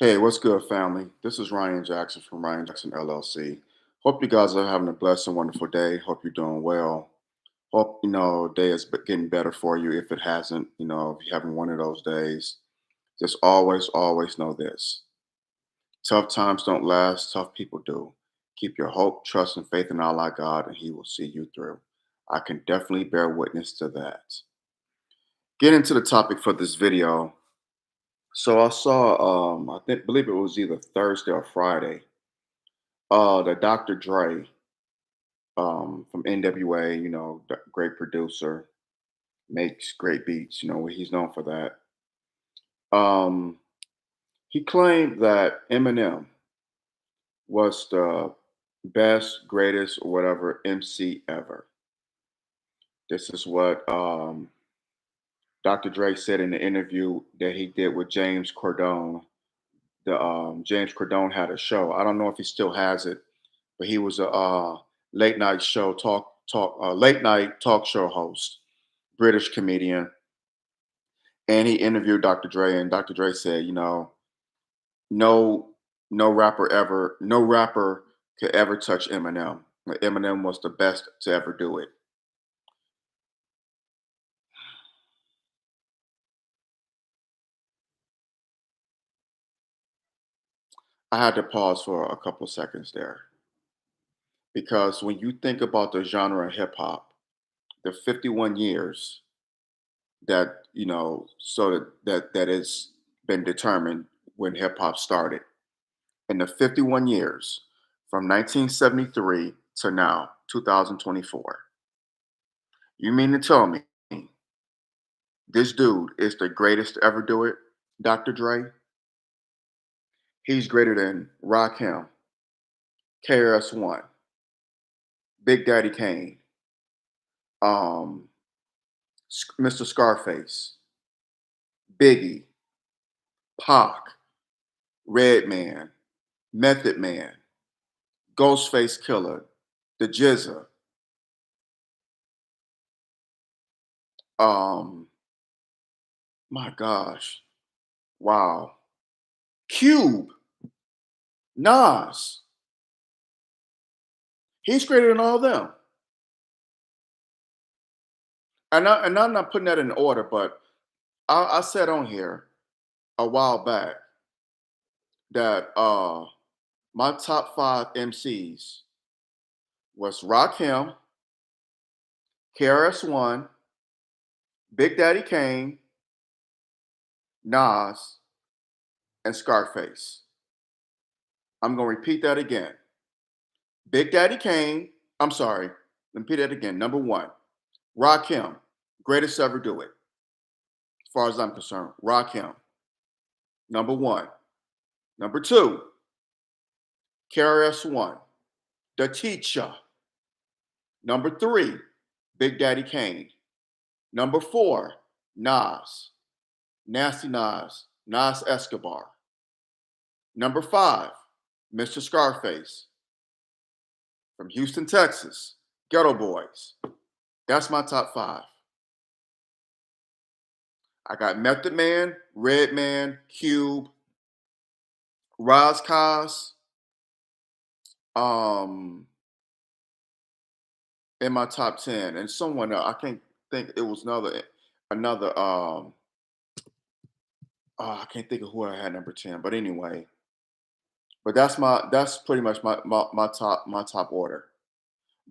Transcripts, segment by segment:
Hey, what's good, family? This is Ryan Jackson from Ryan Jackson LLC. Hope you guys are having a blessed and wonderful day. Hope you're doing well. Hope day is getting better for you. If it hasn't, if you're having one of those days, just always know this: tough times don't last. Tough people do. Keep your hope, trust, and faith in Allah God, and He will see you through. I can definitely bear witness to that. Get into the topic for this video. So I saw, believe it was either Thursday or Friday. The Dr. Dre from NWA, great producer, makes great beats. He's known for that. Um, he claimed that Eminem was the best, greatest, or whatever MC ever. This is what Dr. Dre said in the interview that he did with James Cordone. The James Cordone had a show. I don't know if he still has it, but he was a late night show late night talk show host, British comedian, and he interviewed Dr. Dre, and Dr. Dre said, no, no rapper could ever touch Eminem. Like, Eminem was the best to ever do it. I had to pause for a couple seconds there because when you think about the genre of hip hop, the 51 years that that it's been determined when hip hop started. In the 51 years from 1973 to now, 2024, you mean to tell me this dude is the greatest to ever do it, Dr. Dre? He's greater than Rakim, KRS-One, Big Daddy Kane, um, Mr. Scarface, Biggie, Pac, Redman, Method Man, Ghostface Killer, The Jizza, um, my gosh, wow, Cube, Nas. He's greater than all of them. And I'm not putting that in order, but I said on here a while back that my top five MCs was Rakim, KRS-One, Big Daddy Kane, Nas, and Scarface. I'm gonna repeat that again. Big Daddy Kane, I'm sorry, let me repeat that again. Number one, Rakim, greatest to ever do it, as far as I'm concerned. Rakim, number one. Number two, KRS-One, The Teacher. Number three, Big Daddy Kane. Number four, Nas, Nasty Nas, Nas Escobar. Number five, Mr. Scarface from Houston, Texas, Ghetto Boys. That's my top five. I got Method Man, Redman, Cube, Roz Cos, um, in my top 10. And someone else, I can't think it was another I can't think of who I had number 10, but anyway, but that's pretty much my top order.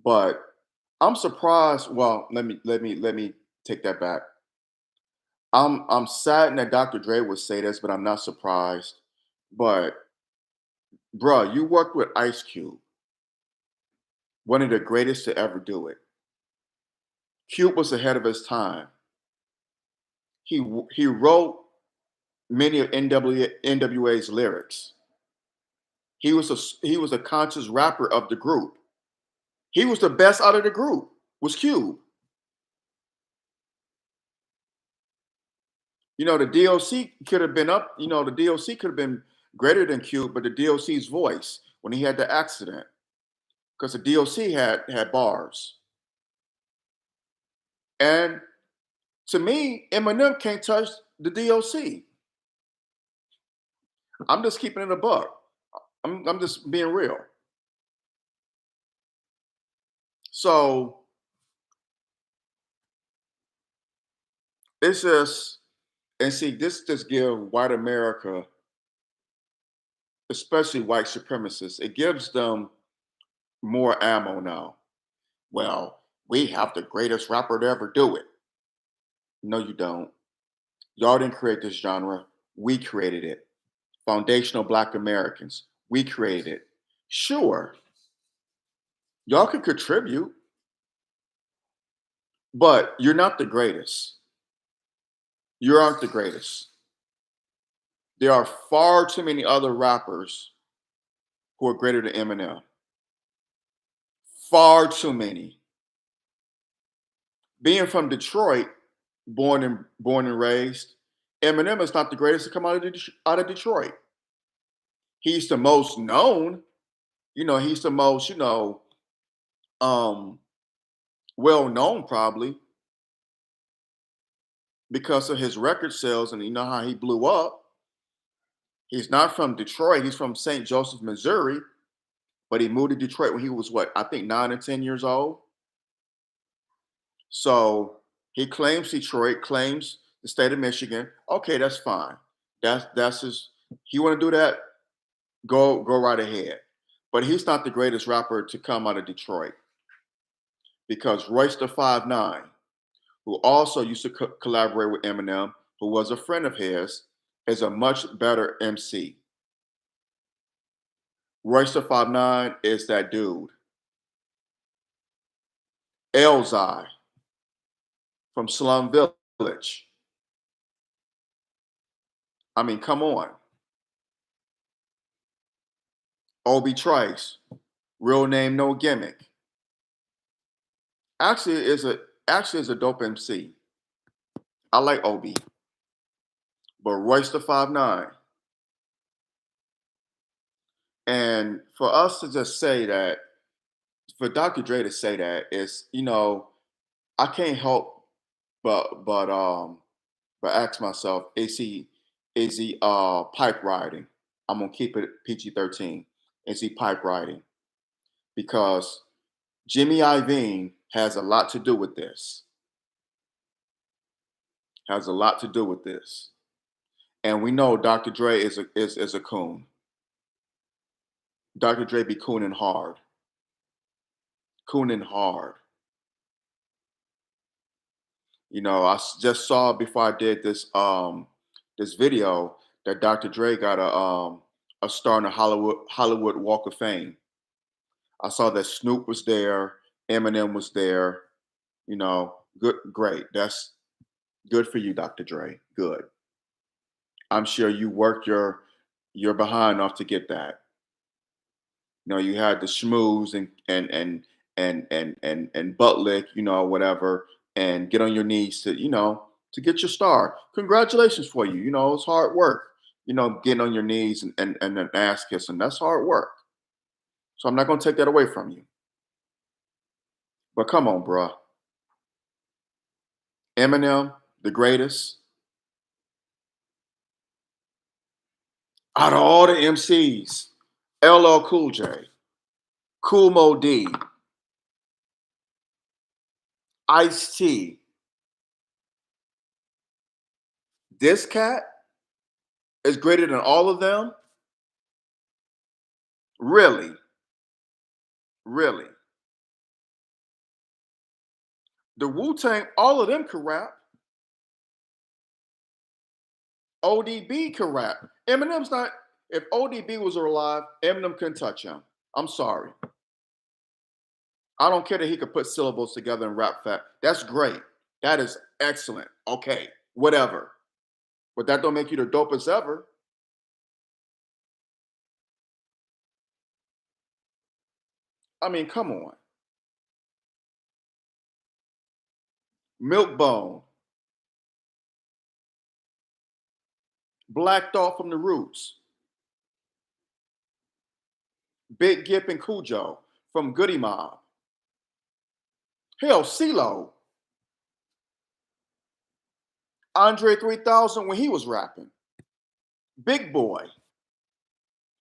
But I'm surprised. Well, let me take that back. I'm saddened that Dr. Dre would say this, but I'm not surprised. But bruh, you worked with Ice Cube, one of the greatest to ever do it. Cube was ahead of his time. He wrote many of NWA's lyrics. He was a conscious rapper of the group. He was the best out of the group. Was Cube. The DOC could have been up. The DOC could have been greater than Cube, but the DOC's voice when he had the accident, because the DOC had bars. And to me, Eminem can't touch the DOC. I'm just keeping it a buck. I'm just being real. So it's just, and see, this just give white America, especially white supremacists, it gives them more ammo now. Well, we have the greatest rapper to ever do it. No, you don't. Y'all didn't create this genre. We created it. Foundational Black Americans. We created it. Sure, y'all can contribute, but you're not the greatest. You aren't the greatest. There are far too many other rappers who are greater than Eminem. Far too many. Being from Detroit, born and raised, Eminem is not the greatest to come out of Detroit. He's the most known. He's the most um, well known probably because of his record sales and you know how he blew up. He's not from Detroit. He's from St. Joseph, Missouri, but he moved to Detroit when he was what I think 9 or 10 years old. So he claims Detroit, claims the state of Michigan. Okay, that's fine. That's his. He want to do that? Go right ahead. But he's not the greatest rapper to come out of Detroit because Royce the 5'9", who also used to collaborate with Eminem, who was a friend of his, is a much better MC. Royce the 5'9" is that dude. Elzai from Slum Village. I mean, come on. Obi Trice, real name, no gimmick. Actually is a dope MC. I like Obi, but Royce the 5'9". And for us to just say that, for Dr. Dre to say that is, I can't help but ask myself, is he pipe riding? I'm gonna keep it PG-13. Is he pipe riding? Because Jimmy Iovine has a lot to do with this. Has a lot to do with this. And we know Dr. Dre is a coon. Dr. Dre be cooning hard. Cooning hard. Just saw before I did this video that Dr. Dre got a star in the Hollywood Walk of Fame. I saw that Snoop was there, Eminem was there. Good, great. That's good for you, Dr. Dre. Good. I'm sure you worked your behind off to get that. You had the schmooze and butt lick, whatever, and get on your knees to get your star. Congratulations for you. It's hard work. Getting on your knees and then ass kissing. That's hard work. So I'm not gonna take that away from you. But come on, bruh. Eminem, the greatest. Out of all the MCs, LL Cool J, Cool Mo D, Ice T, this cat is greater than all of them? Really? Really? The Wu Tang, all of them can rap. ODB can rap. Eminem's not. If ODB was alive, Eminem couldn't touch him. I'm sorry. I don't care that he could put syllables together and rap fat. That's great. That is excellent. Okay, whatever. But that don't make you the dopest ever. I mean, come on. Milkbone, Black Thought from the Roots, Big Gip and Cujo from Goody Mob. Hell, CeeLo, Andre 3000 when he was rapping. Big Boy.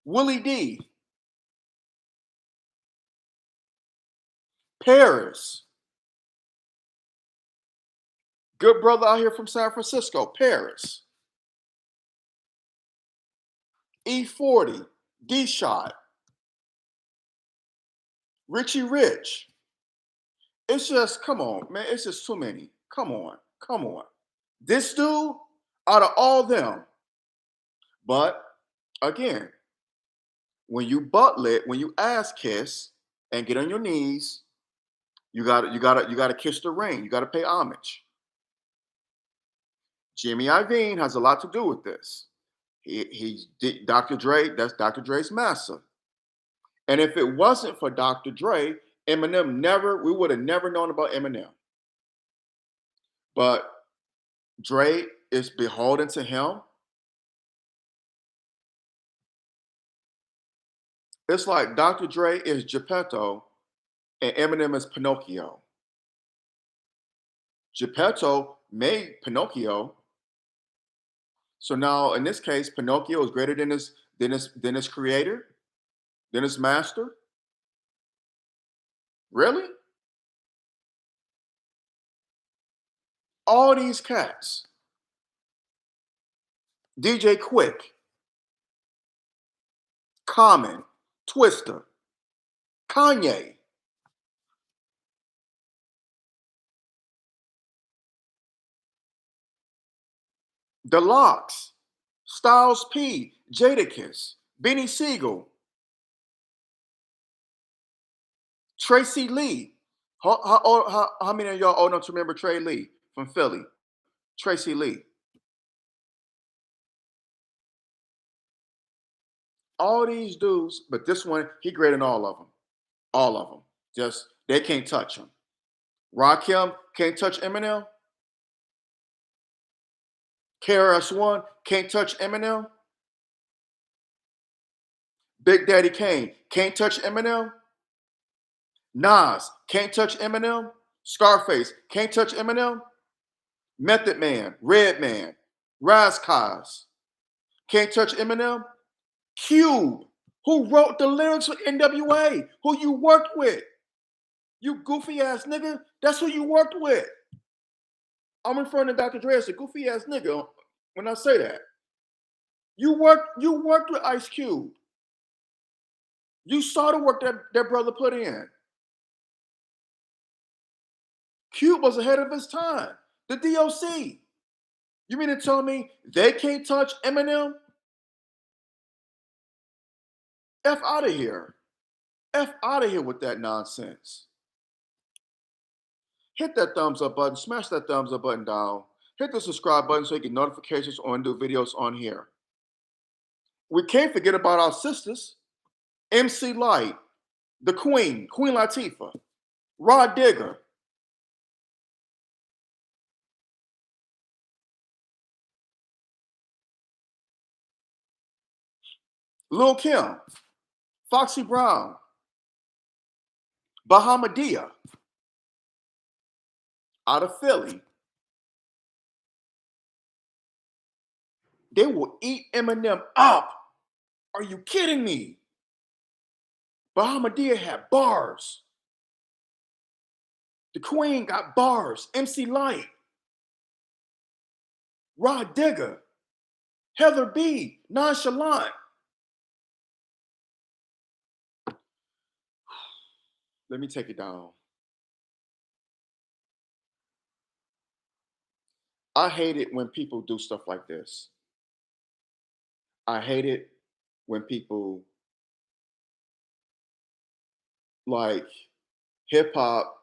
Willie D, Paris, good brother out here from San Francisco, Paris, E40, D Shot, Richie Rich. It's just, come on, man. It's just too many. Come on. Come on. This dude, out of all them, but again, when you butt lit, when you ass kiss and get on your knees, you gotta kiss the ring. You gotta pay homage. Jimmy Iovine has a lot to do with this. He's Dr. Dre. That's Dr. Dre's master. And if it wasn't for Dr. Dre, Eminem never. We would have never known about Eminem. But Dre is beholden to him. It's like Dr. Dre is Geppetto and Eminem is Pinocchio. Geppetto made Pinocchio. So now in this case, Pinocchio is greater than his creator, than his master. Really? All these cats. DJ Quick, Common, Twister, Kanye, Deluxe, Styles P, Jadakiss, Benny Siegel, Tracy Lee. How many of y'all old enough to remember Trey Lee from Philly? Tracy Lee. All these dudes, but this one, he greater than all of them. All of them. Just, they can't touch him. Rakim can't touch Eminem. KRS-One can't touch Eminem. Big Daddy Kane can't touch Eminem. Nas can't touch Eminem. Scarface can't touch Eminem. Method Man, Redman, Razzcast can't touch Eminem. Cube, who wrote the lyrics for NWA, who you worked with. You goofy ass nigga, that's who you worked with. I'm referring to Dr. Dre as a goofy ass nigga when I say that. You worked with Ice Cube. You saw the work that brother put in. Cube was ahead of his time. The DOC. You mean to tell me they can't touch Eminem? F out of here. F out of here with that nonsense. Hit that thumbs up button, smash that thumbs up button down. Hit the subscribe button so you get notifications on new videos on here. We can't forget about our sisters, MC Light, the Queen, Queen Latifah, Rod Digger, Lil Kim, Foxy Brown, Bahamadia, out of Philly. They will eat Eminem up. Are you kidding me? Bahamadia had bars. The Queen got bars. MC Light, Rod Digger, Heather B, Nonchalant. Let me take it down. I hate it when people do stuff like this. I hate it when people like hip hop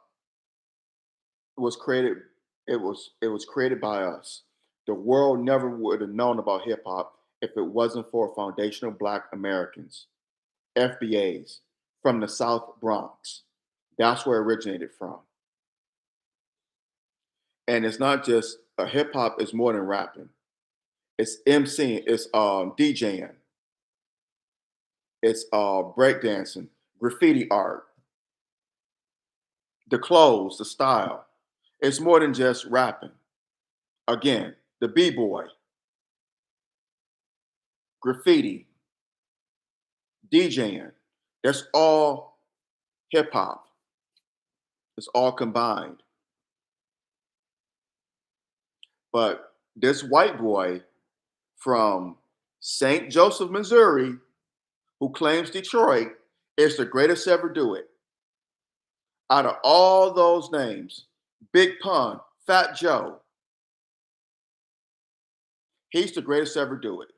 was created. It was created by us. The world never would have known about hip hop if it wasn't for foundational Black Americans, FBAs from the South Bronx. That's where it originated from. And it's not just hip hop is more than rapping. It's MCing, it's DJing, it's breakdancing, graffiti art, the clothes, the style. It's more than just rapping. Again, the b-boy, graffiti, DJing. That's all hip hop. It's all combined. But this white boy from St. Joseph, Missouri, who claims Detroit, is the greatest to ever do it. Out of all those names, Big Pun, Fat Joe, he's the greatest to ever do it.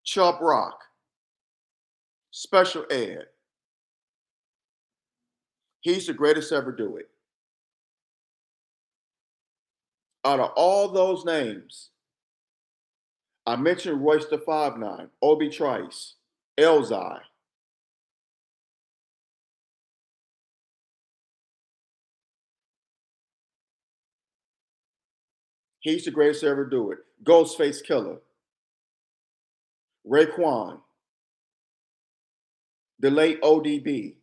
Chubb Rock, Special Ed, he's the greatest to ever do it. Out of all those names, I mentioned Royce the 5'9", Obi Trice, Elzai. He's the greatest to ever do it. Ghostface Killer, Raekwon, the late ODB.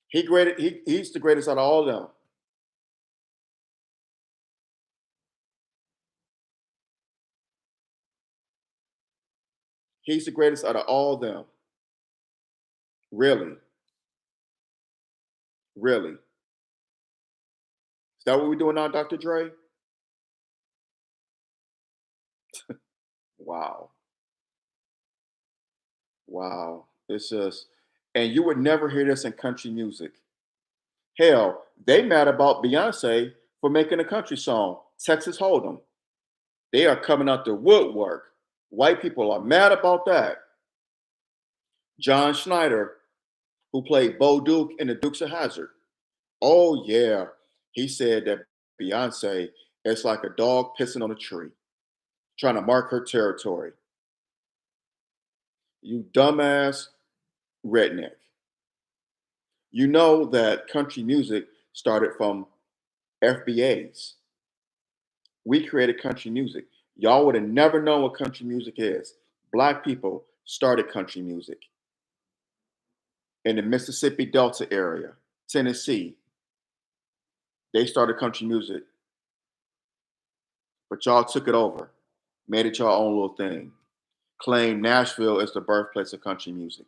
He's the greatest out of all of them. He's the greatest out of all of them. Really, really. Is that what we're doing now, Dr. Dre? Wow, wow. It's just, and you would never hear this in country music. Hell, they mad about Beyonce for making a country song, Texas Hold'em. They are coming out the woodwork. White people are mad about that. John Schneider, who played Bo Duke in the Dukes of Hazzard. Oh yeah, he said that Beyonce is like a dog pissing on a tree, trying to mark her territory. You dumbass redneck. You know that country music started from FBAs. We created country music. Y'all would have never known what country music is. Black people started country music in the Mississippi Delta area, Tennessee. They started country music, but y'all took it over, made it your own little thing. Claim Nashville is the birthplace of country music,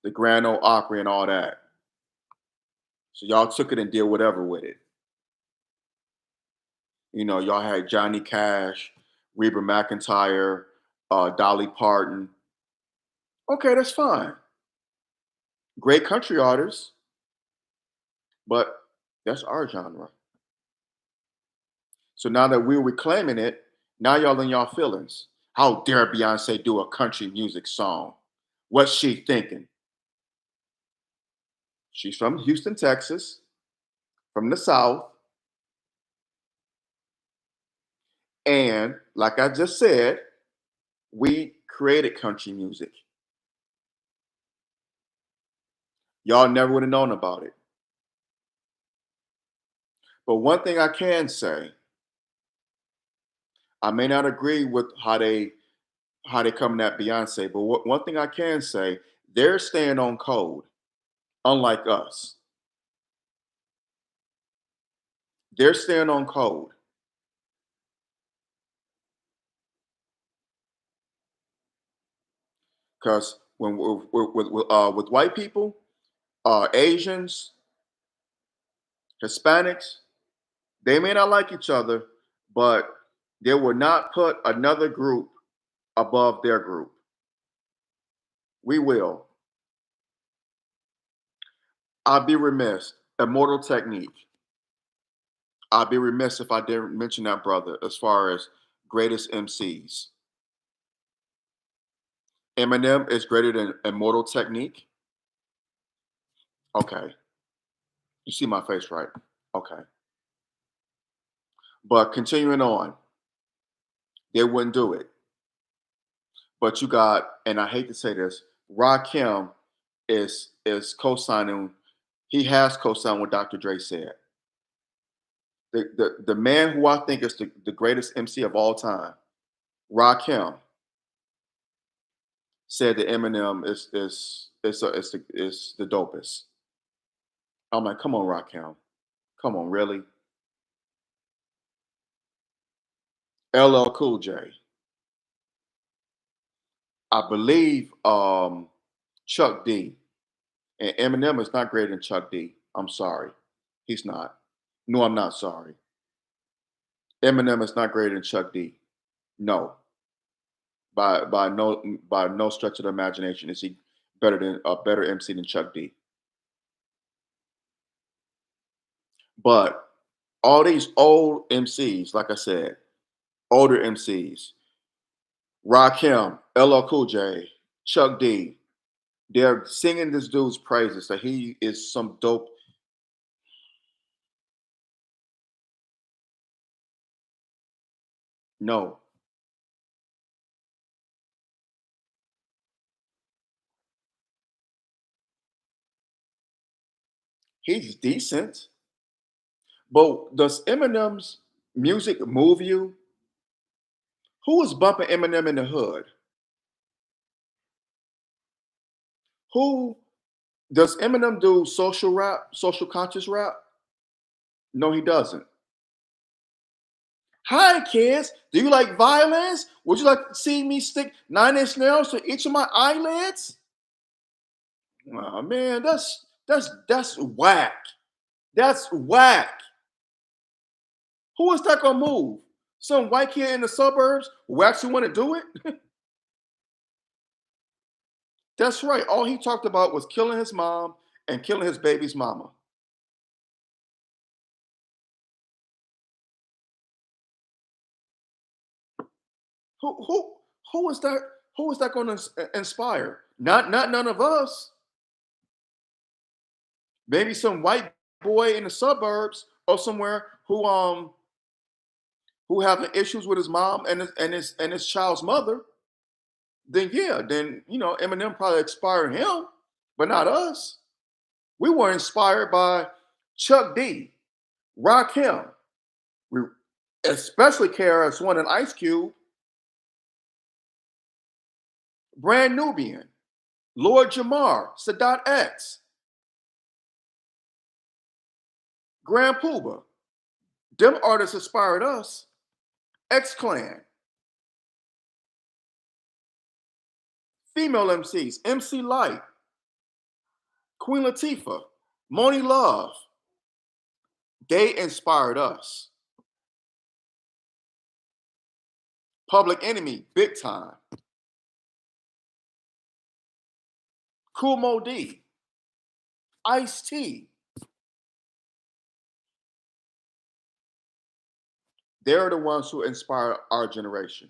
the Grand Ole Opry and all that. So y'all took it and did whatever with it. You know, y'all had Johnny Cash, Reba McEntire, Dolly Parton. Okay, that's fine. Great country artists, but that's our genre. So now that we're reclaiming it, now y'all in y'all feelings. How dare Beyonce do a country music song? What's she thinking? She's from Houston, Texas, from the South. And like I just said, we created country music. Y'all never would have known about it. But one thing I can say, I may not agree with how they coming at Beyonce, but one thing I can say, they're staying on code, unlike us. They're staying on code. Because when with white people, Asians, Hispanics, they may not like each other, but they will not put another group above their group. We will. I'd be remiss. Immortal Technique. I'd be remiss if I didn't mention that brother as far as greatest MCs. Eminem is greater than Immortal Technique. Okay. You see my face, right? Okay. But continuing on, they wouldn't do it. But you got, and I hate to say this, Rakim is co-signing. He has co-signed what Dr. Dre said. The man who I think is the greatest MC of all time, Rakim, said that Eminem is the dopest. I'm like, come on, Rakim, come on, really? LL Cool J. I believe Chuck D. And Eminem is not greater than Chuck D. I'm sorry. He's not. No, I'm not sorry. Eminem is not greater than Chuck D. No. By no stretch of the imagination is he better than a better MC than Chuck D. But all these old MCs, like I said, older MCs, Rakim, LL Cool J, Chuck D, they're singing this dude's praises that he is some dope. No, he's decent. But does Eminem's music move you? Who was bumping Eminem in the hood? Who does Eminem do social rap, social conscious rap? No, he doesn't. Hi, kids. Do you like violence? Would you like to see me stick 9 inch nails to each of my eyelids? Oh man, that's whack. That's whack. Who is that gonna move? Some white kid in the suburbs who actually want to do it? That's right. All he talked about was killing his mom and killing his baby's mama. Who who is that? Who is that going to inspire? Not none of us. Maybe some white boy in the suburbs or somewhere who having issues with his mom and his child's mother. Then yeah, then Eminem probably inspired him, but not us. We were inspired by Chuck D, Rakim, we especially KRS One and Ice Cube, Brand Nubian, Lord Jamar, Sadat X, Grand Puba. Them artists inspired us. X Clan, female MCs, MC Light, Queen Latifah, Moni Love. They inspired us. Public Enemy, big time. Cool Mo D, Ice T. They're the ones who inspire our generation,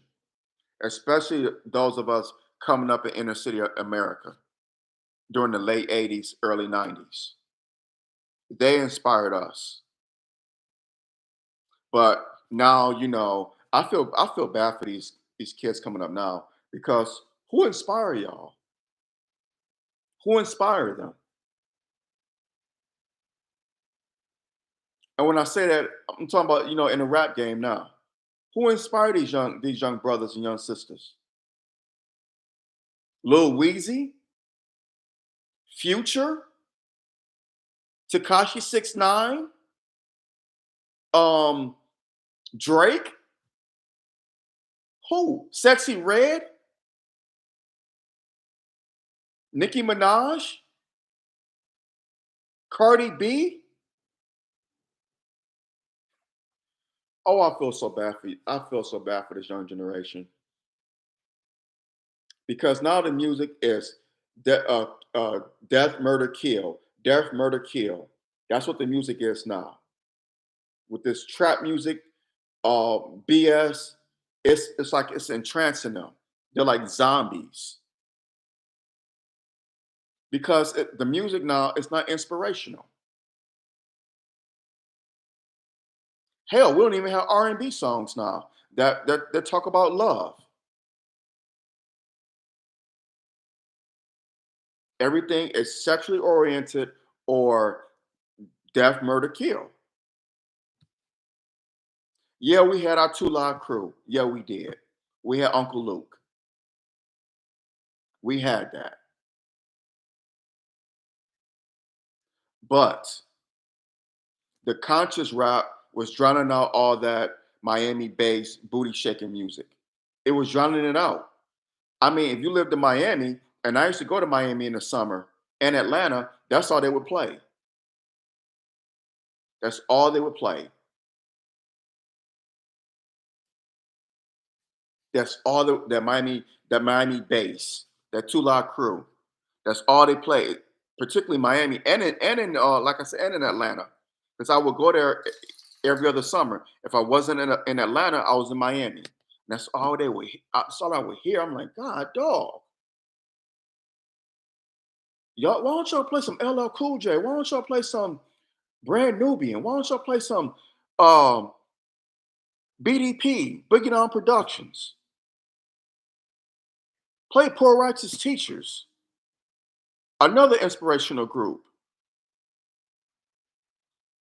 especially those of us coming up in inner city America during the late 80s, early 90s. They inspired us. But now, I feel bad for these kids coming up now because who inspired y'all? Who inspired them? And when I say that, I'm talking about, in the rap game now. Who inspired these young brothers and young sisters? Lil Weezy, Future, Takashi 69, um, Drake, who? Sexy Red, Nicki Minaj, Cardi B. Oh, I feel so bad for you. I feel so bad for this young generation because now the music is death, murder, kill, death, murder, kill. That's what the music is now. With this trap music, BS, it's like it's entrancing them. They're like zombies because the music now is not inspirational. Hell, we don't even have R&B songs now that talk about love. Everything is sexually oriented or death, murder, kill. Yeah, we had our two live crew. Yeah, we did. We had Uncle Luke. We had that. But the conscious rap was drowning out all that Miami-based booty shaking music. It was drowning it out. I mean, if you lived in Miami, and I used to go to Miami in the summer and Atlanta, that's all they would play. That's all they would play. That's all that Miami bass, that Two Live Crew. That's all they played, particularly Miami and in like I said, and in Atlanta, because I would go there every other summer. If I wasn't in Atlanta, I was in Miami. That's all they would. That's all I would hear. I'm like, God, dog, y'all. Why don't y'all play some LL Cool J? Why don't y'all play some Brand Nubian? Why don't y'all play some um, BDP, Boogie Down Productions? Play Poor Righteous Teachers, another inspirational group.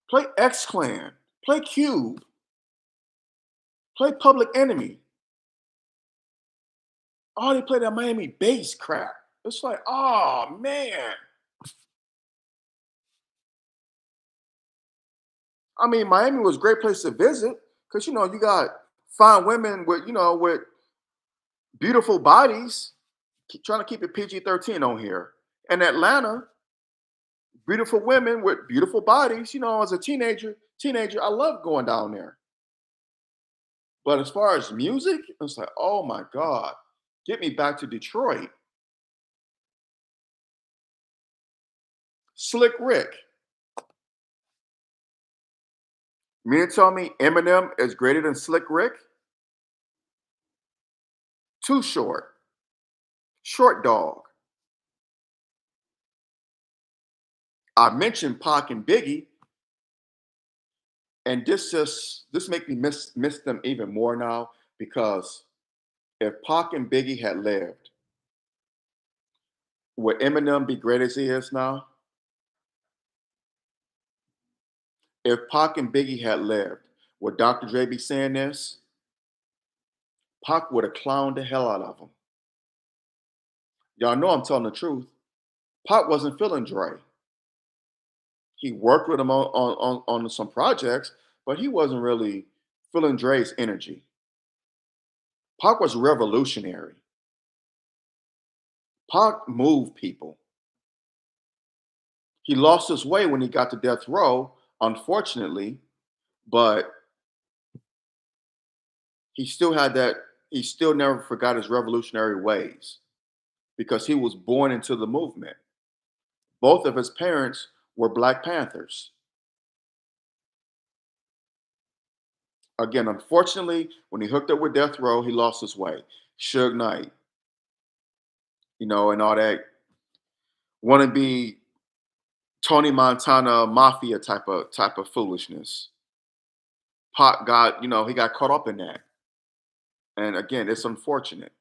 Play X Clan. Play Cube. Play Public Enemy. Oh, they play that Miami bass crap. It's like, oh man. I mean, Miami was a great place to visit because you got fine women with beautiful bodies. Trying to keep it PG-13 on here. And Atlanta, beautiful women with beautiful bodies. As a teenager, I love going down there. But as far as music, it's like, oh my God, get me back to Detroit. Slick Rick. Me and tell me Eminem is greater than Slick Rick? Too short. Short dog. I mentioned Pac and Biggie, and this make me miss them even more now because if Pac and Biggie had lived, would Eminem be great as he is now? If Pac and Biggie had lived, would Dr. Dre be saying this? Pac would have clowned the hell out of him. Y'all know I'm telling the truth. Pac wasn't feeling Dre. He worked with him on some projects, but he wasn't really feeling Dre's energy. Pac was revolutionary. Pac moved people. He lost his way when he got to death row, unfortunately, but he still had that, he still never forgot his revolutionary ways because he was born into the movement. Both of his parents were Black Panthers. Again, unfortunately, when he hooked up with Death Row, he lost his way. Suge Knight, and all that want to be Tony Montana mafia type of foolishness. Pac got, he got caught up in that. And again, it's unfortunate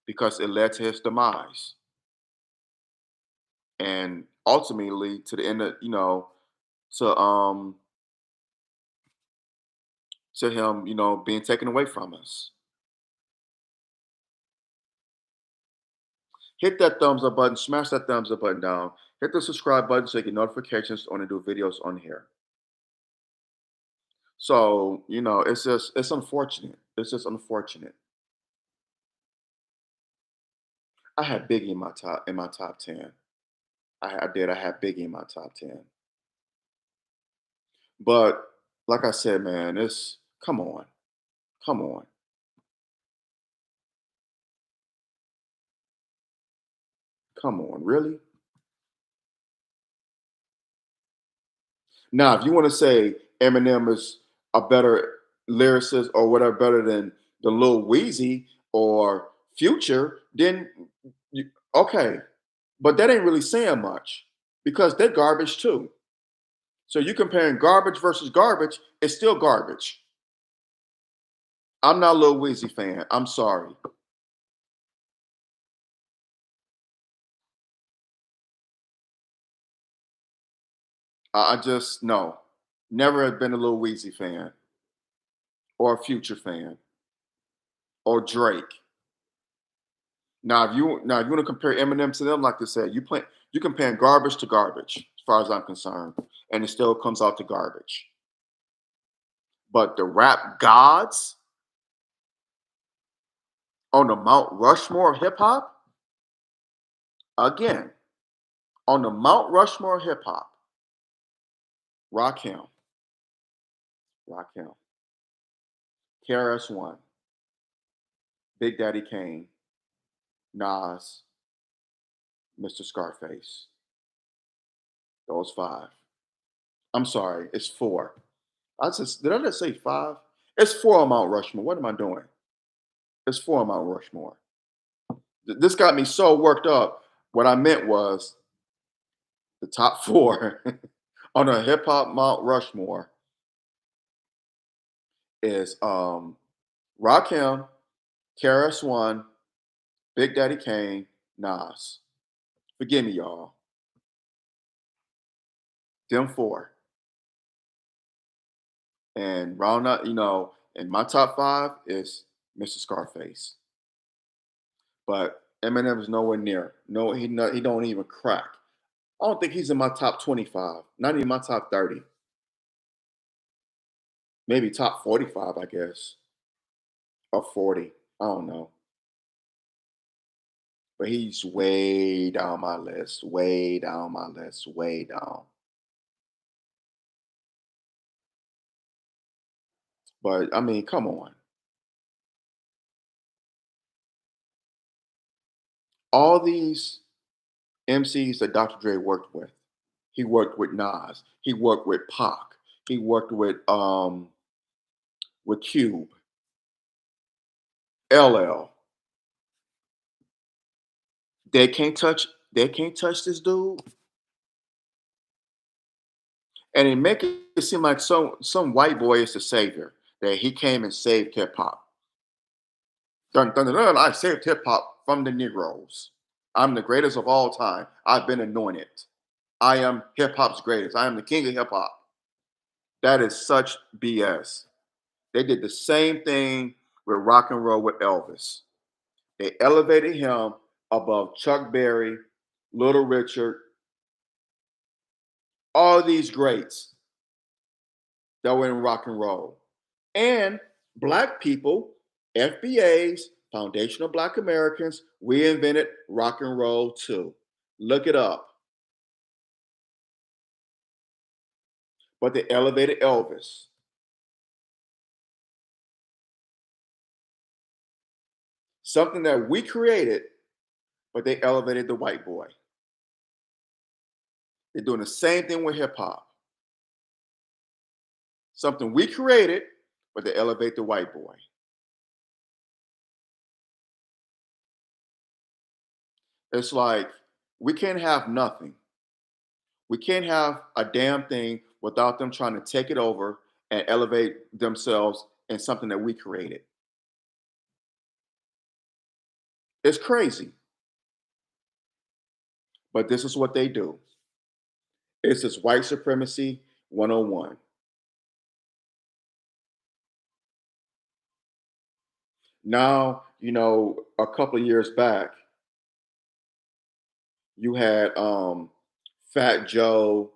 because it led to his demise and ultimately to the end of, to to him, being taken away from us. Hit that thumbs up button, smash that thumbs up button down, hit the subscribe button so you get notifications when I do videos on here. So, it's unfortunate. It's just unfortunate. I had Biggie in my top 10. I did. I had Biggie in my top 10. But like I said, man, it's come on. Come on. Come on. Really? Now, if you want to say Eminem is a better lyricist or whatever, better than Lil Weezy or Future, then okay. But that ain't really saying much because they're garbage too. So you comparing garbage versus garbage, it's still garbage. I'm not a Lil Weezy fan. I'm sorry. I just no. Never have been a Lil Weezy fan or a Future fan or Drake. Now if you want to compare Eminem to them, like I said, you comparing garbage to garbage, as far as I'm concerned, and it still comes out to garbage. But the rap gods on the Mount Rushmore of hip hop, again, on the Mount Rushmore of hip hop, Rakim, Rakim, KRS-One, Big Daddy Kane, Nas, Mr. Scarface. Those five. I'm sorry, it's four. Did I just say five? It's four on Mount Rushmore. What am I doing? It's four on Mount Rushmore. This got me so worked up. What I meant was the top four on a hip hop Mount Rushmore is Rakim, KRS One, Big Daddy Kane, Nas. Forgive me, y'all. Them four. And round up, and my top five is Mr. Scarface. But Eminem is nowhere near. No, he don't even crack. I don't think he's in my top 25. Not even my top 30. Maybe top 45, I guess. Or 40. I don't know. But he's way down my list. Way down my list. Way down. But I mean, come on. All these MCs that Dr. Dre worked with. He worked with Nas. He worked with Pac. He worked with Cube, LL. They can't touch. They can't touch this dude, and it make it seem like some white boy is the savior. That he came and saved hip hop. Dun, dun, dun, dun, I saved hip hop from the Negroes. I'm the greatest of all time. I've been anointed. I am hip hop's greatest. I am the king of hip hop. That is such BS. They did the same thing with rock and roll with Elvis. They elevated him above Chuck Berry, Little Richard, all these greats that were in rock and roll. And black people, FBAs, Foundational Black Americans, we invented rock and roll too. Look it up. But they elevated Elvis. Something that we created, but they elevated the white boy. They're doing the same thing with hip hop. Something we created, but they elevate the white boy. It's like we can't have nothing. We can't have a damn thing without them trying to take it over and elevate themselves in something that we created. It's crazy, but this is what they do. It's this white supremacy 101. Now, a couple of years back, you had Fat Joe,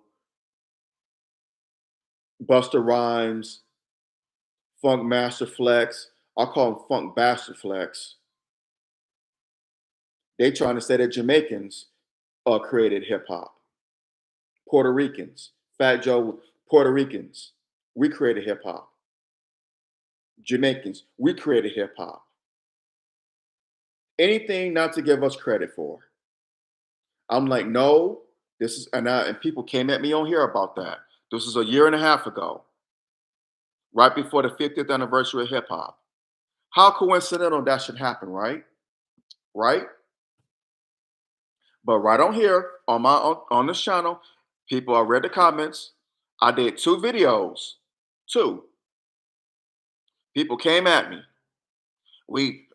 Buster Rhymes, Funk Master Flex. I call him Funk Bastard Flex. They trying to say that Jamaicans created hip hop. Puerto Ricans, Fat Joe, Puerto Ricans, we created hip hop. Jamaicans, we created hip hop. Anything not to give us credit for. I'm like, no, this is, and people came at me on here about that. This is a year and a half ago, right before the 50th anniversary of hip hop. How coincidental that should happen, right? Right? But right on here on this channel, people, I read the comments. I did two videos. Two. People came at me. We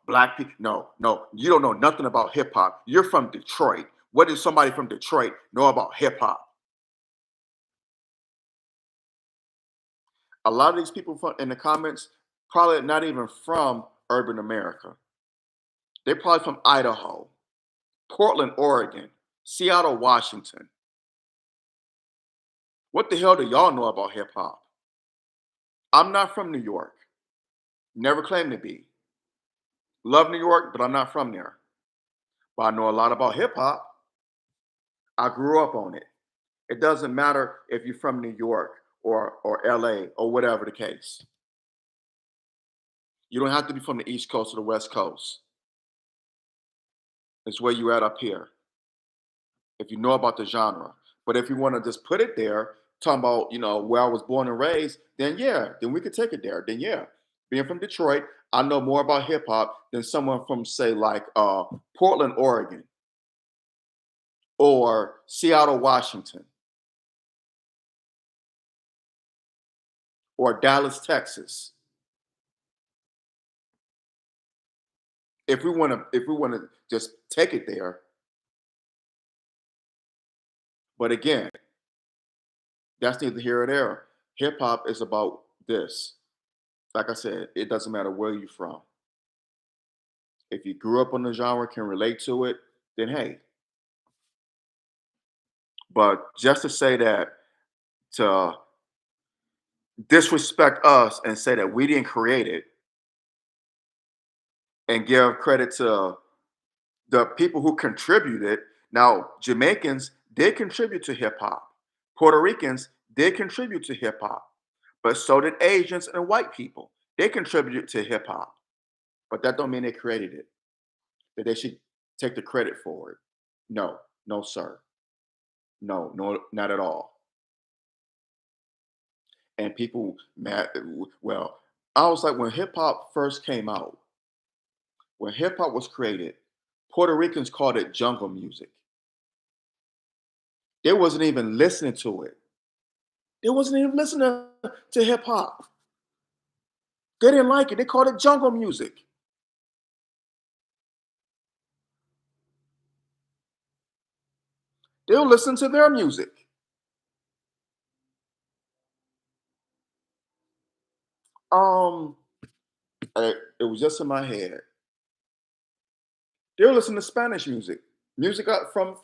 black people. No, no, you don't know nothing about hip hop. You're from Detroit. What does somebody from Detroit know about hip hop? A lot of these people in the comments probably not even from urban America. They're probably from Idaho, Portland, Oregon, Seattle, Washington. What the hell do y'all know about hip hop? I'm not from New York. Never claimed to be. Love New York, but I'm not from there. But I know a lot about hip hop. I grew up on it. It doesn't matter if you're from New York or LA or whatever the case. You don't have to be from the East Coast or the West Coast. It's where you at up here. If you know about the genre. But if you want to just put it there, talking about, where I was born and raised, then yeah, then we could take it there. Then yeah. Being from Detroit, I know more about hip hop than someone from say like Portland, Oregon or Seattle, Washington or Dallas, Texas. If we want to just take it there, but again, that's neither here or there. Hip hop is about this. Like I said, it doesn't matter where you're from. If you grew up on the genre, can relate to it, then hey. But just to say that, to disrespect us and say that we didn't create it and give credit to the people who contributed. Now, Jamaicans did contribute to hip hop. Puerto Ricans did contribute to hip hop, but so did Asians and white people. They contributed to hip hop, but that don't mean they created it. That they should take the credit for it. No, no, sir. No, no, not at all. And people mad. Well, I was like, when hip hop first came out, when hip hop was created, Puerto Ricans called it jungle music. They wasn't even listening to it. They wasn't even listening to hip hop. They didn't like it. They called it jungle music. They'll listen to their music. Um, it was just in my head. They'll listen to Spanish music, music from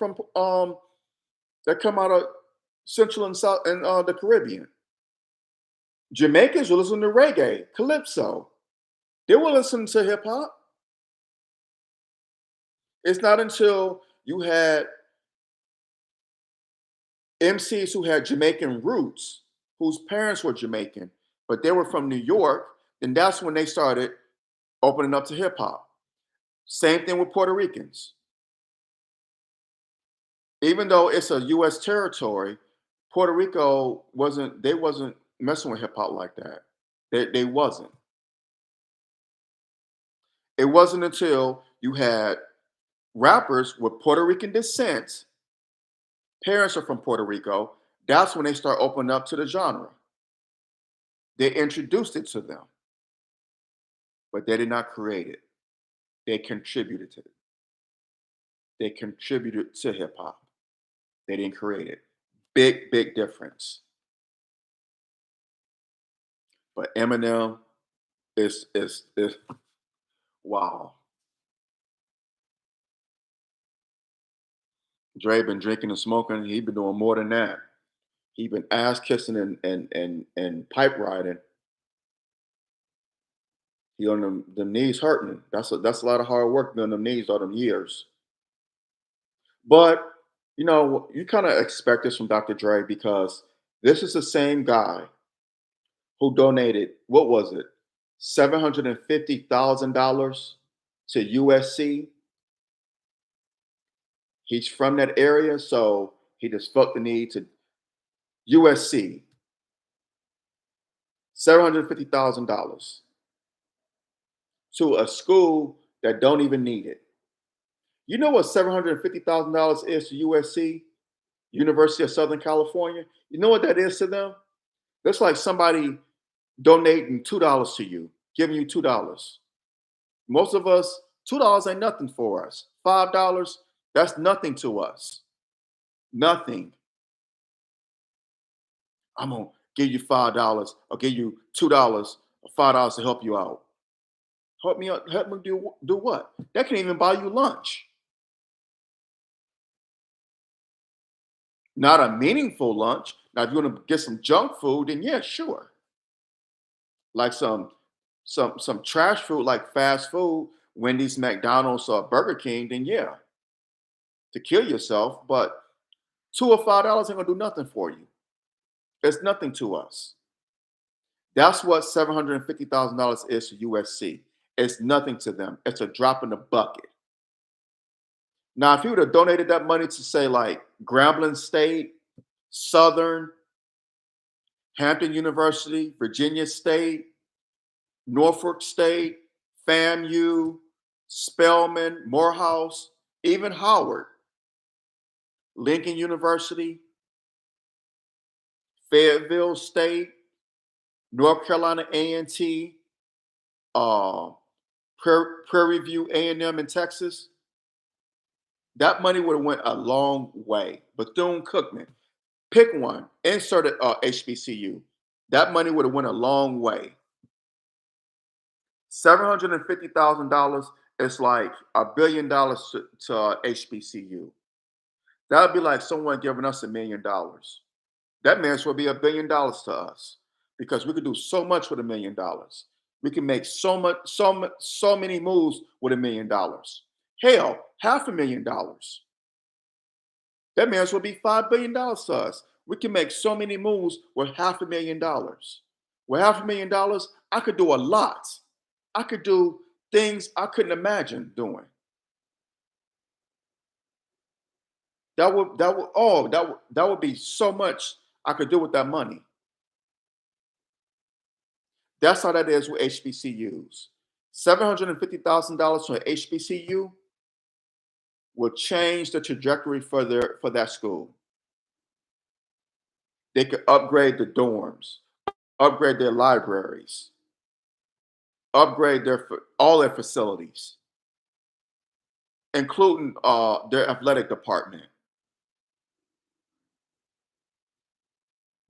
that come out of Central and South and the Caribbean. Jamaicans will listen to reggae, calypso. They will listen to hip hop. It's not until you had MCs who had Jamaican roots, whose parents were Jamaican, but they were from New York, then that's when they started opening up to hip hop. Same thing with Puerto Ricans. Even though it's a US territory, Puerto Rico wasn't messing with hip hop like that. They wasn't. It wasn't until you had rappers with Puerto Rican descent, parents are from Puerto Rico, that's when they start opening up to the genre. They introduced it to them, but they did not create it. They contributed to it. They contributed to hip hop. They didn't create it. Big, big difference. But Eminem is wow. Dre been drinking and smoking. He been doing more than that. He been ass kissing and pipe riding. He on them knees hurting. That's a lot of hard work on them knees all them years. But you kind of expect this from Dr. Dre because this is the same guy who donated, what was it, $750,000 to USC. He's from that area, so he just felt the need to USC, $750,000 to a school that don't even need it. You know what $750,000 is to USC, University of Southern California? You know what that is to them? That's like somebody donating $2 to you, giving you $2. Most of us, $2 ain't nothing for us. $5, that's nothing to us. Nothing. I'm gonna give you $5. I'll give you $2 or $5 to help you out. Help me out, help me do what? That can even buy you lunch. Not a meaningful lunch. Now, if you want to get some junk food, then yeah, sure. Like some trash food like fast food, Wendy's, McDonald's, or Burger King, then yeah, to kill yourself. But $2 or $5 ain't gonna do nothing for you. It's nothing to us. That's what $750,000 is to USC. It's nothing to them. It's a drop in the bucket. Now, if you would have donated that money to say like Grambling State, Southern, Hampton University, Virginia State, Norfolk State, FAMU, Spelman, Morehouse, even Howard, Lincoln University, Fayetteville State, North Carolina A&T, uh, Prairie View A&M in Texas, that money would have went a long way. Bethune-Cookman, pick one, insert it HBCU. That money would have went a long way. $750,000 is like $1 billion to HBCU. That would be like someone giving us $1 million. That man's will be $1 billion to us because we could do so much with $1 million. We can make so many moves with $1 million. Hell, $500,000. That man's will be $5 billion to us. We can make so many moves with $500,000. With $500,000, I could do a lot. I could do things I couldn't imagine doing. That would be so much I could do with that money. That's how that is with HBCUs. $750,000 to an HBCU will change the trajectory for that school. They could upgrade the dorms, upgrade their libraries, upgrade all their facilities, including their athletic department.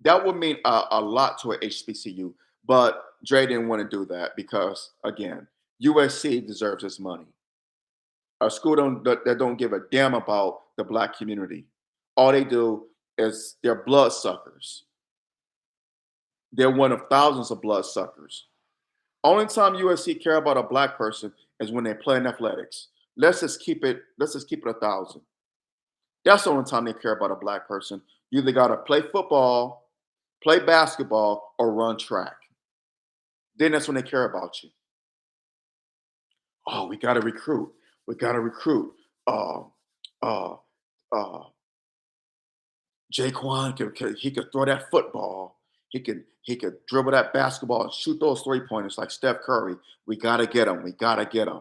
That would mean a lot to an HBCU. But Dre didn't want to do that because, again, USC deserves its money. A school that don't give a damn about the black community. All they do is they're blood suckers. They're one of thousands of blood suckers. Only time USC care about a black person is when they play in athletics. Let's just keep it. Let's just keep it 1,000. That's the only time they care about a black person. You either got to play football, play basketball, or run track. Then that's when they care about you. Oh, we got to recruit. We got to recruit. Uh, uh, uh, Jaquan he could throw that football. He could dribble that basketball and shoot those 3 pointers like Steph Curry. We got to get him. We got to get him.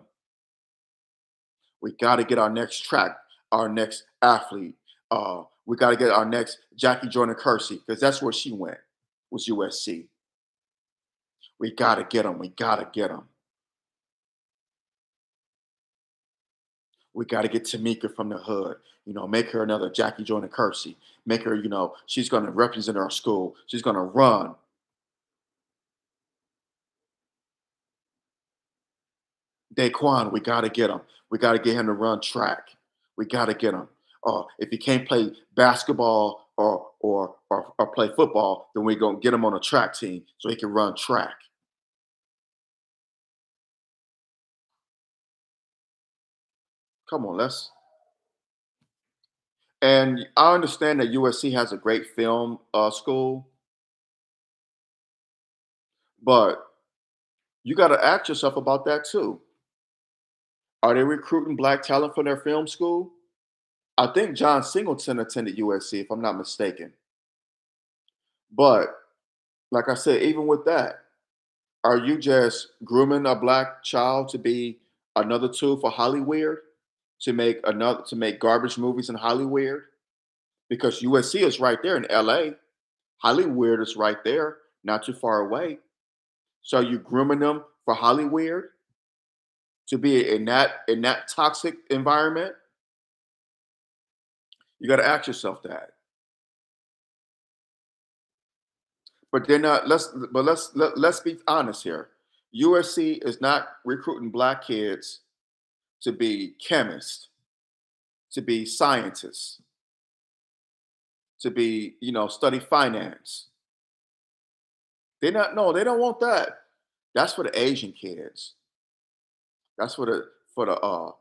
We got to get our next track, our next athlete. We got to get our next Jackie Jordan Kersey because that's where she went. Was USC. We got to get him. We got to get him. We got to get Tamika from the hood. Make her another Jackie Jordan Kersey. Make her, she's going to represent our school. She's going to run. Daquan, we got to get him. We got to get him to run track. We got to get him. If he can't play basketball or play football, then we're going to get him on a track team so he can run track. Come on, let's. And I understand that USC has a great film school, but you got to ask yourself about that too. Are they recruiting black talent for their film school? I think John Singleton attended USC, if I'm not mistaken. But like I said, even with that, are you just grooming a black child to be another tool for Hollywood to make garbage movies in Hollywood? Because USC is right there in LA. Hollywood is right there, not too far away. So are you grooming them for Hollywood to be in that toxic environment? You got to ask yourself that. But they're not. Let's be honest here. USC is not recruiting black kids to be chemists, to be scientists, to be study finance. They're not. No, they don't want that. That's for the Asian kids. That's for the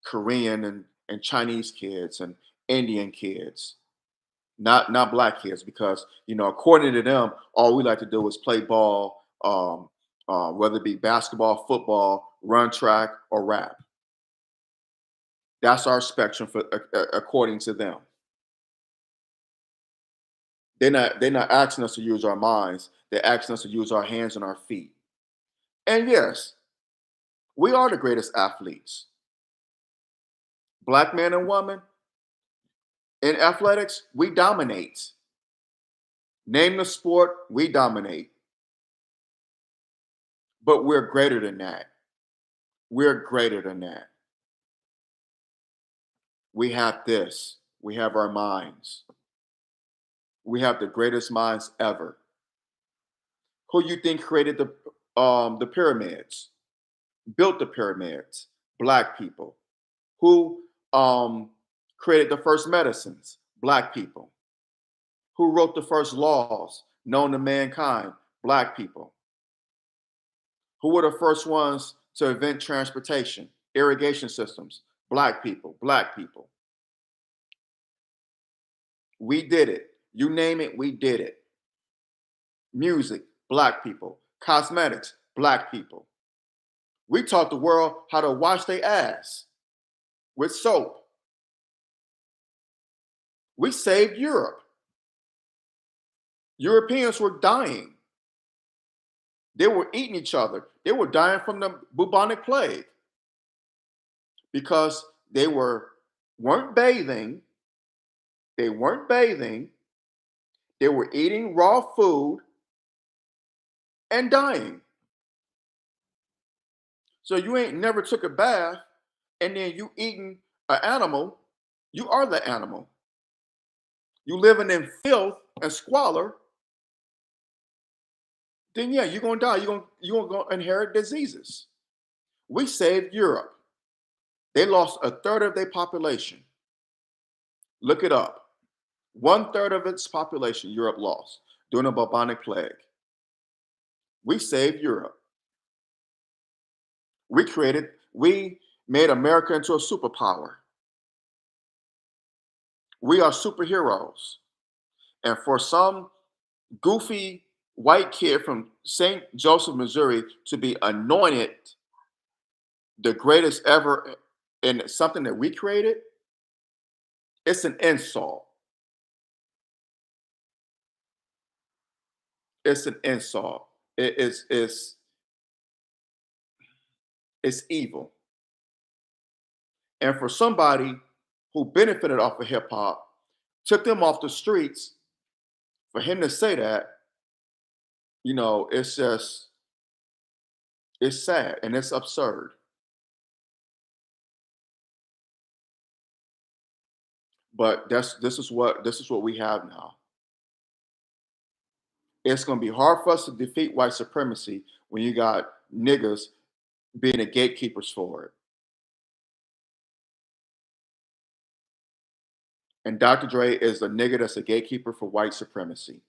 Korean and Chinese kids and Indian kids, not black kids, because according to them, all we like to do is play ball, whether it be basketball, football, run track, or rap. That's our spectrum for according to them. They're not asking us to use our minds. They're asking us to use our hands and our feet. And yes, we are the greatest athletes. Black man and woman in athletics, we dominate. Name the sport, we dominate. But we're greater than that. We're greater than that. We have this. We have our minds. We have the greatest minds ever. Who you think created the pyramids? Built the pyramids? Black people. Who created the first medicines? Black people. Who wrote the first laws known to mankind? Black people. Who were the first ones to invent transportation, irrigation systems? Black people, black people. We did it. You name it, we did it. Music, black people. Cosmetics, black people. We taught the world how to wash their ass with soap. We saved Europe. Europeans were dying. They were eating each other. They were dying from the bubonic plague because they weren't bathing. They weren't bathing. They were eating raw food and dying. So you ain't never took a bath and then you eating an animal. You are the animal. You living in filth and squalor. Then yeah, you're gonna die. You're gonna inherit diseases. We saved Europe. They lost a third of their population. Look it up. One third of its population Europe lost during the bubonic plague. We saved Europe. We made America into a superpower. We are superheroes. And for some goofy white kid from St. Joseph, Missouri to be anointed the greatest ever in something that we created, it's an insult. It's an insult. It's evil. And for somebody who benefited off of hip hop, took them off the streets, for him to say that, it's sad and it's absurd. But this is what we have now. It's gonna be hard for us to defeat white supremacy when you got niggas being the gatekeepers for it. And Dr. Dre is the nigga that's a gatekeeper for white supremacy.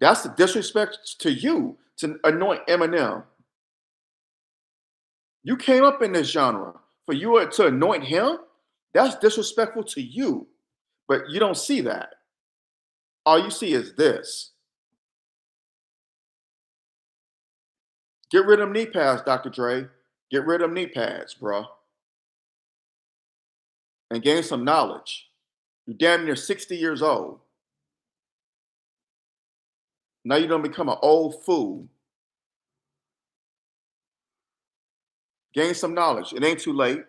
That's the disrespect to you to anoint Eminem. You came up in this genre. For you to anoint him, that's disrespectful to you. But you don't see that. All you see is this. Get rid of them knee pads, Dr. Dre. Get rid of them knee pads, bro. And gain some knowledge. You're damn near 60 years old. Now you're gonna become an old fool. Gain some knowledge. It ain't too late.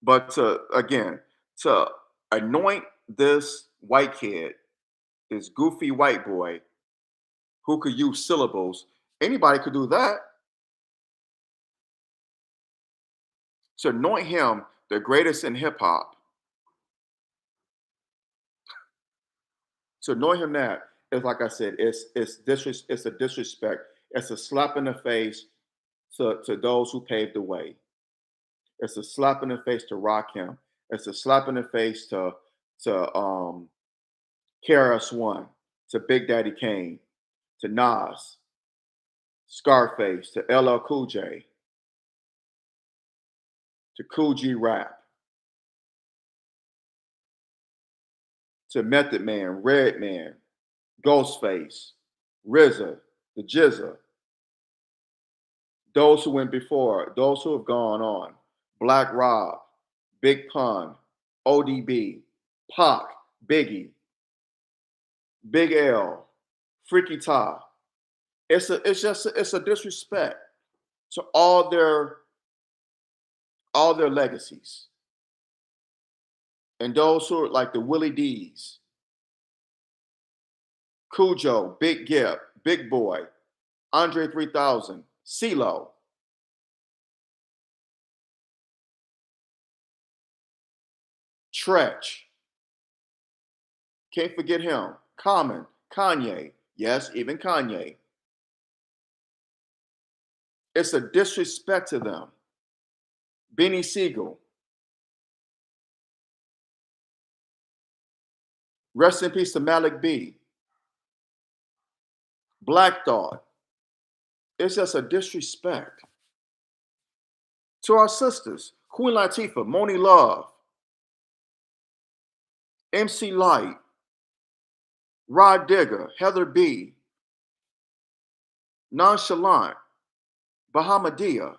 But to anoint this white kid, this goofy white boy who could use syllables, anybody could do that. To anoint him the greatest in hip hop, to anoint him that is like I said, it's a disrespect. It's a slap in the face to those who paved the way. It's a slap in the face to rock him. It's a slap in the face to KRS One. to Big Daddy Kane to Nas, Scarface to LL Cool J to Cool G Rap to Method Man, Redman, Ghostface, RZA, the Jizza, those who went before, those who have gone on, Black Rob, Big Pun, ODB, Pac, Biggie, Big L, Freaky Ta. It's a disrespect to all their legacies. And those who are like the Willie D's, Cujo, Big Gip, Big Boy, Andre 3000, CeeLo, Tretch, can't forget him, Common, Kanye, yes, even Kanye. It's a disrespect to them. Benny Siegel, rest in peace to Malik B. Black Thought. It's just a disrespect to our sisters, Queen Latifah, Moni Love, MC Light, Rod Digger, Heather B, Nonchalant, Bahamadia.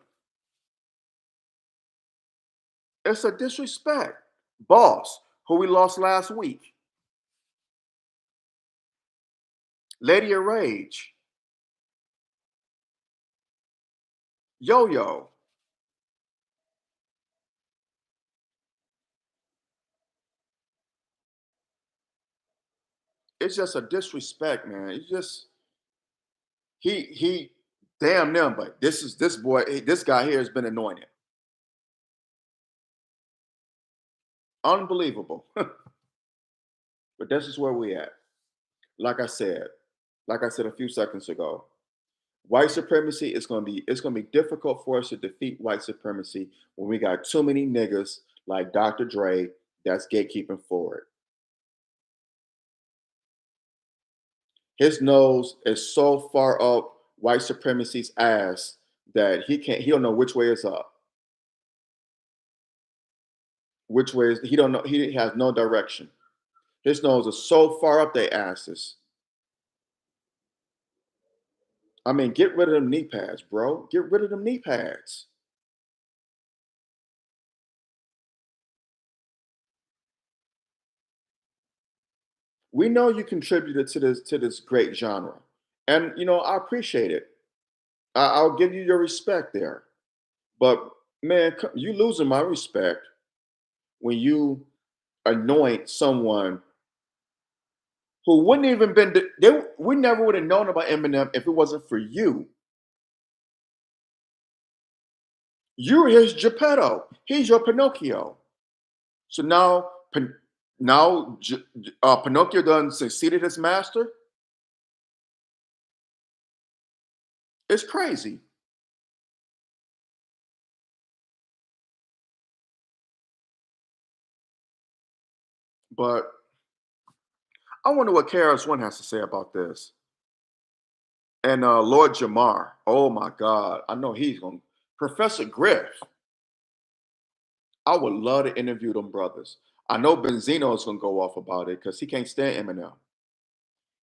It's a disrespect. Boss, who we lost last week. Lady of Rage, Yo Yo. It's just a disrespect, man. It's just he damn them, but this boy, this guy here has been anointed. Unbelievable. But this is where we at. Like I said, like I said a few seconds ago, white supremacy is going to be it's going to be difficult for us to defeat white supremacy when we got too many niggas like Dr. Dre that's gatekeeping for it. His nose is so far up white supremacy's ass that he don't know which way is up, which way is he don't know he has no direction. His nose is so far up their asses. I mean, get rid of them knee pads, bro. Get rid of them knee pads. We know you contributed to this great genre, and I appreciate it. I'll give you your respect there. But man, you losing my respect when you anoint someone who wouldn't even been. We never would have known about Eminem if it wasn't for you. You're his Geppetto. He's your Pinocchio. So now, Pinocchio done succeeded his master. It's crazy. But I wonder what KRS One has to say about this. And Lord Jamar, oh my God, I know he's going. Professor Griff, I would love to interview them brothers. I know Benzino is going to go off about it because he can't stand Eminem.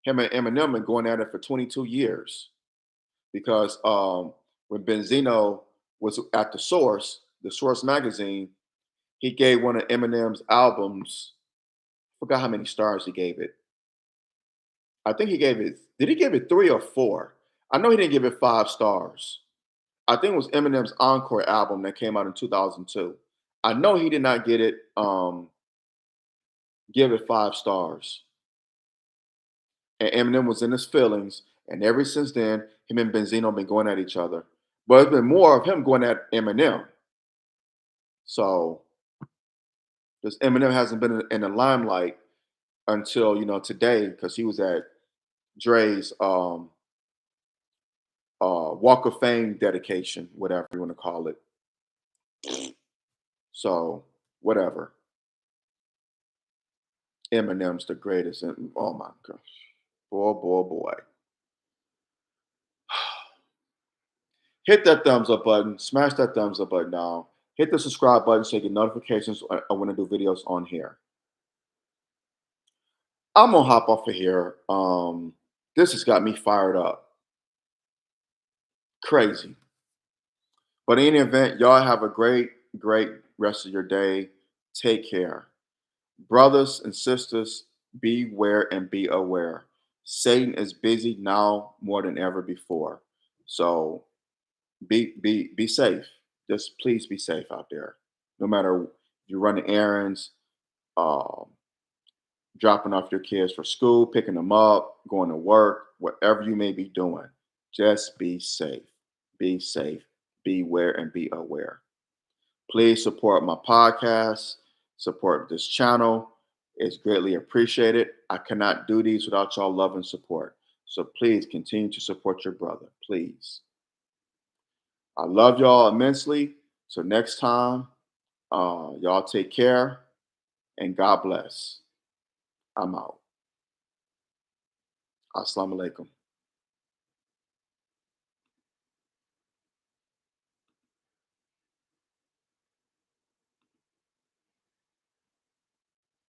Him and Eminem been going at it for 22 years because when Benzino was at the Source magazine, he gave one of Eminem's albums. Forgot how many stars he gave it. I think he gave it. Did he give it 3 or 4? I know he didn't give it 5 stars. I think it was Eminem's Encore album that came out in 2002. I know he did not get it. Give it 5 stars. And Eminem was in his feelings, and ever since then, him and Benzino been going at each other. But it's been more of him going at Eminem. So, because Eminem hasn't been in the limelight until today, because he was at Dre's Walk of Fame dedication, whatever you want to call it. So, whatever. Eminem's the greatest, and oh my gosh. Boy, boy, boy. Hit that thumbs up button. Smash that thumbs up button down. Hit the subscribe button so you get notifications when I do videos on here. I'm gonna hop off of here. This has got me fired up. Crazy. But in any event, y'all have a great, great rest of your day. Take care. Brothers and sisters, beware and be aware. Satan is busy now more than ever before. So be safe. Just please be safe out there. No matter if you're running errands, um, dropping off your kids for school, picking them up, going to work, whatever you may be doing, just be safe. Be safe. Beware and be aware. Please support my podcast, support this channel. It's greatly appreciated. I cannot do these without y'all love and support. So please continue to support your brother. Please. I love y'all immensely. So next time, y'all take care and God bless. I'm out. Assalamu alaikum.